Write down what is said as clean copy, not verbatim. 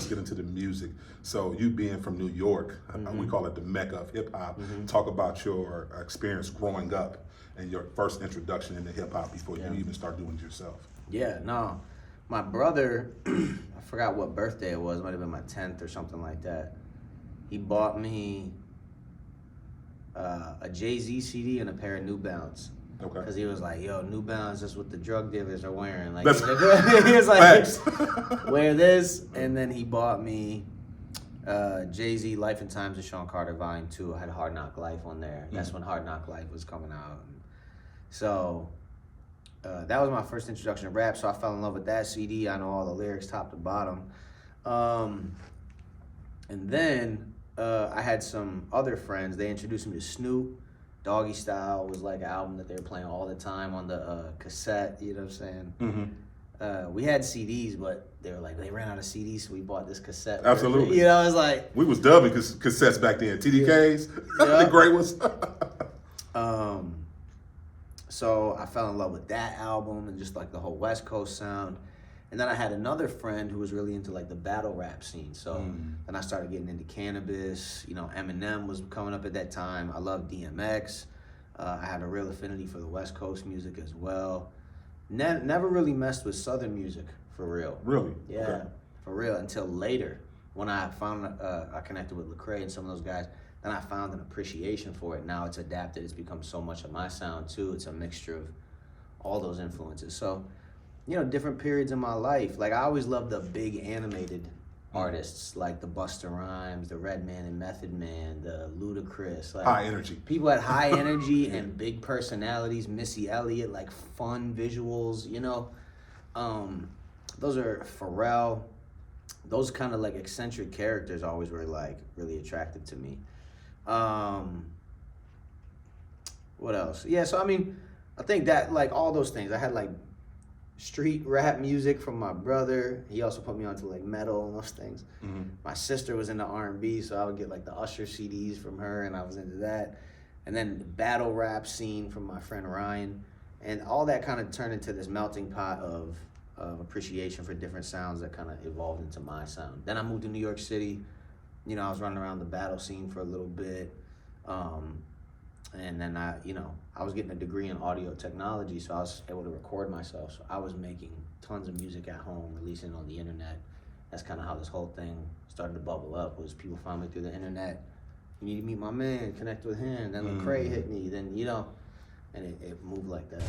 let's get into the music. So you being from New York, we call it the Mecca of hip hop. Talk about your experience growing up and your first introduction into hip hop before you even start doing it yourself. Yeah, no. My brother, I forgot what birthday it was, it might have been my 10th or something like that. He bought me a Jay-Z CD and a pair of New Balance. Okay. Because he was like, yo, New Balance is what the drug dealers are wearing. Like, That's he was like, wear this. And then he bought me Jay-Z Life and Times of Sean Carter Volume 2. I had Hard Knock Life on there. That's when Hard Knock Life was coming out. So that was my first introduction to rap. So I fell in love with that CD. I know all the lyrics top to bottom. And then I had some other friends. They introduced me to Snoop. Doggy Style was like an album that they were playing all the time on the cassette, you know what I'm saying? We had CDs, but they were like, they ran out of CDs, so we bought this cassette. Absolutely. You know, it was like... We was dubbing cassettes back then, TDKs, the great ones. So I fell in love with that album and just like the whole West Coast sound. And then I had another friend who was really into like the battle rap scene. So then I started getting into cannabis. You know, Eminem was coming up at that time. I loved DMX. I had a real affinity for the West Coast music as well. Never really messed with Southern music for real. Really? Yeah, okay. For real. Until later, when I found I connected with Lecrae and some of those guys. Then I found an appreciation for it. Now it's adapted. It's become so much of my sound too. It's a mixture of all those influences. So, you know, different periods in my life. Like I always loved the big animated artists, like the Busta Rhymes, the Redman and Method Man, the Ludacris. Like, high energy. People had high energy and big personalities. Missy Elliott, like fun visuals, you know. Those are Pharrell. Those kind of like eccentric characters always were like really attractive to me. What else? Yeah, so I mean, I think that like all those things. I had like street rap music from my brother. He also put me onto like metal and those things. My sister was into R&B, so I would get like the Usher CDs from her, and I was into that. And then the battle rap scene from my friend Ryan, and all that kind of turned into this melting pot of appreciation for different sounds that kind of evolved into my sound. Then I moved to New York City. You know, I was running around the battle scene for a little bit. And then I was getting a degree in audio technology, so I was able to record myself. So I was making tons of music at home, releasing it on the internet. That's kind of how this whole thing started to bubble up, was people found me through the internet. You need to meet my man, connect with him. Then Lecrae hit me, then, you know, and it moved like that.